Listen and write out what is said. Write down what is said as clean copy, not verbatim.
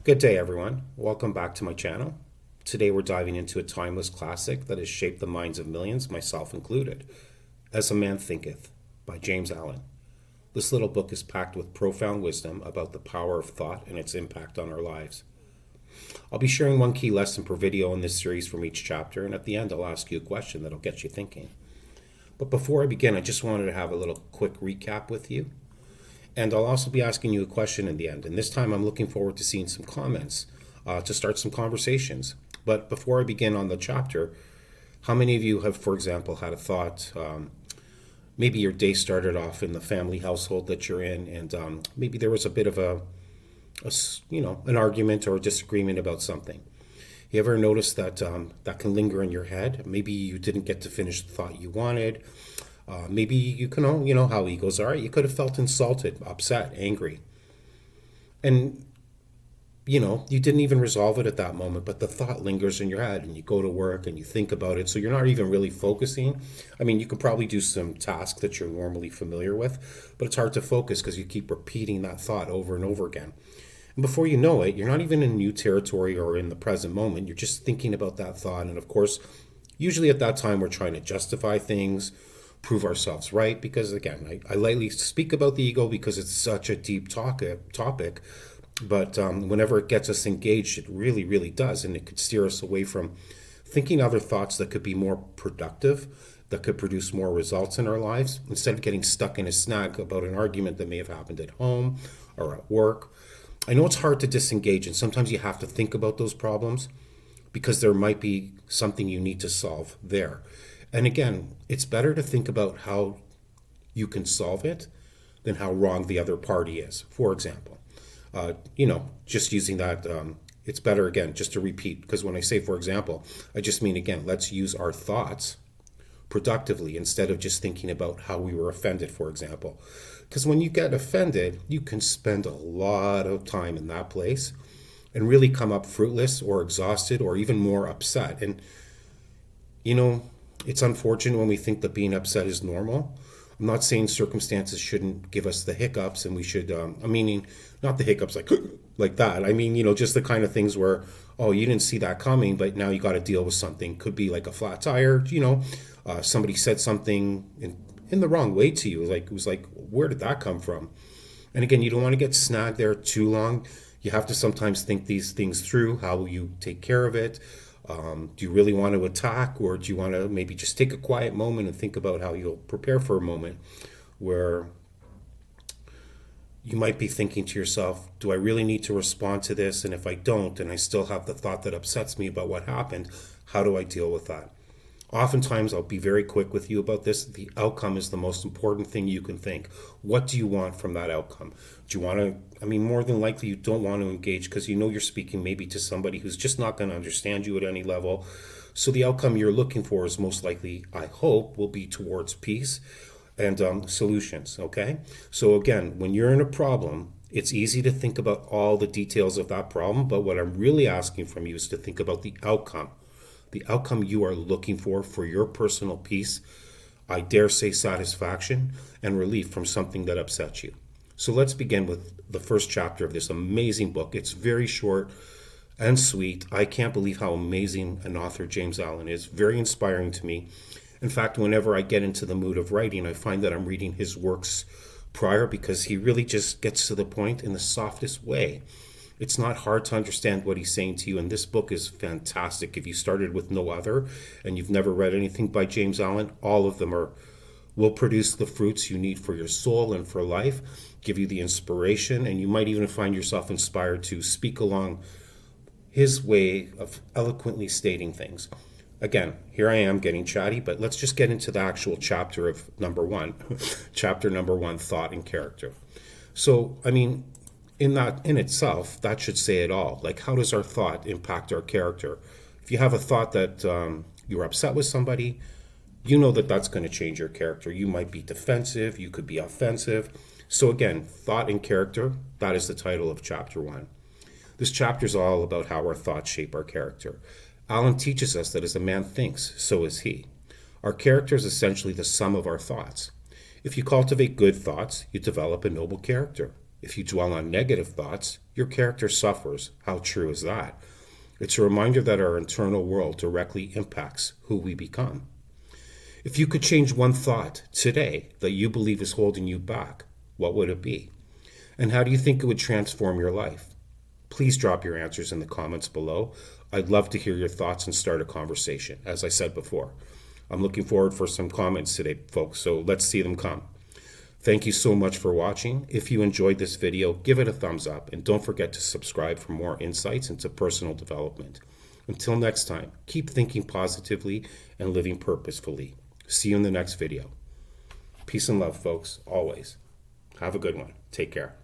Good day, everyone. Welcome back to my channel. Today we're diving into a timeless classic that has shaped the minds of millions, myself included, As a Man Thinketh by James Allen. This little book is packed with profound wisdom about the power of thought and its impact on our lives. I'll be sharing one key lesson per video in this series from each chapter, and at the end I'll ask you a question that'll get you thinking. But before I begin, I just wanted to have a little quick recap with you. And I'll also be asking you a question in the end. And this time I'm looking forward to seeing some comments to start some conversations. But before I begin on the chapter, how many of you have, for example, had a thought, maybe your day started off in the family household that you're in, and maybe there was a bit of an argument or a disagreement about something. You ever notice that that can linger in your head? Maybe you didn't get to finish the thought you wanted. Maybe you can, you know how egos are. You could have felt insulted, upset, angry. And, you didn't even resolve it at that moment, but the thought lingers in your head and you go to work and you think about it. So you're not even really focusing. I mean, you could probably do some tasks that you're normally familiar with, but it's hard to focus because you keep repeating that thought over and over again. And before you know it, you're not even in new territory or in the present moment. You're just thinking about that thought. And of course, usually at that time, we're trying to justify things, prove ourselves right, because again, I lightly speak about the ego because it's such a deep topic, but whenever it gets us engaged, it really, really does, and it could steer us away from thinking other thoughts that could be more productive, that could produce more results in our lives, instead of getting stuck in a snag about an argument that may have happened at home or at work. I know it's hard to disengage, and sometimes you have to think about those problems because there might be something you need to solve there. And again, it's better to think about how you can solve it than how wrong the other party is. For example, just using that, it's better, again, just to repeat, because when I say, for example, I just mean, again, let's use our thoughts productively instead of just thinking about how we were offended, for example. Because when you get offended, you can spend a lot of time in that place and really come up fruitless or exhausted or even more upset. And, it's unfortunate when we think that being upset is normal. I'm not saying circumstances shouldn't give us the hiccups, and we should, meaning not the hiccups like that. I mean, just the kind of things where, oh, you didn't see that coming, but now you got to deal with something. Could be like a flat tire, somebody said something in the wrong way to you. Like, it was like, where did that come from? And again, you don't want to get snagged there too long. You have to sometimes think these things through, how you take care of it. Do you really want to attack, or do you want to maybe just take a quiet moment and think about how you'll prepare for a moment where you might be thinking to yourself, do I really need to respond to this? And if I don't, and I still have the thought that upsets me about what happened, how do I deal with that? Oftentimes, I'll be very quick with you about this. The outcome is the most important thing you can think. What do you want from that outcome? Do you want to, more than likely you don't want to engage because you're speaking maybe to somebody who's just not going to understand you at any level. So the outcome you're looking for is most likely, I hope, will be towards peace and solutions, okay? So again, when you're in a problem, it's easy to think about all the details of that problem, but what I'm really asking from you is to think about the outcome you are looking for your personal peace, I dare say satisfaction, and relief from something that upsets you. So let's begin with the first chapter of this amazing book. It's very short and sweet. I can't believe how amazing an author James Allen is. Very inspiring to me. In fact, whenever I get into the mood of writing, I find that I'm reading his works prior because he really just gets to the point in the softest way. It's not hard to understand what he's saying to you, and this book is fantastic. If you started with no other and you've never read anything by James Allen, all of them will produce the fruits you need for your soul and for life, give you the inspiration, and you might even find yourself inspired to speak along his way of eloquently stating things. Again, here I am getting chatty, but let's just get into the actual chapter of number one. Chapter number one, thought and character. So, in itself, that should say it all. Like, how does our thought impact our character? If you have a thought that you're upset with somebody, you know that that's going to change your character. You might be defensive, you could be offensive. So again, thought and character, that is the title of chapter one. This chapter is all about how our thoughts shape our character. Allen teaches us that as a man thinks, so is he. Our character is essentially the sum of our thoughts. If you cultivate good thoughts, you develop a noble character. If you dwell on negative thoughts, your character suffers. How true is that? It's a reminder that our internal world directly impacts who we become. If you could change one thought today that you believe is holding you back, what would it be? And how do you think it would transform your life? Please drop your answers in the comments below. I'd love to hear your thoughts and start a conversation, as I said before. I'm looking forward for some comments today, folks, so let's see them come. Thank you so much for watching. If you enjoyed this video, give it a thumbs up and don't forget to subscribe for more insights into personal development. Until next time, keep thinking positively and living purposefully. See you in the next video. Peace and love, folks, always. Have a good one. Take care.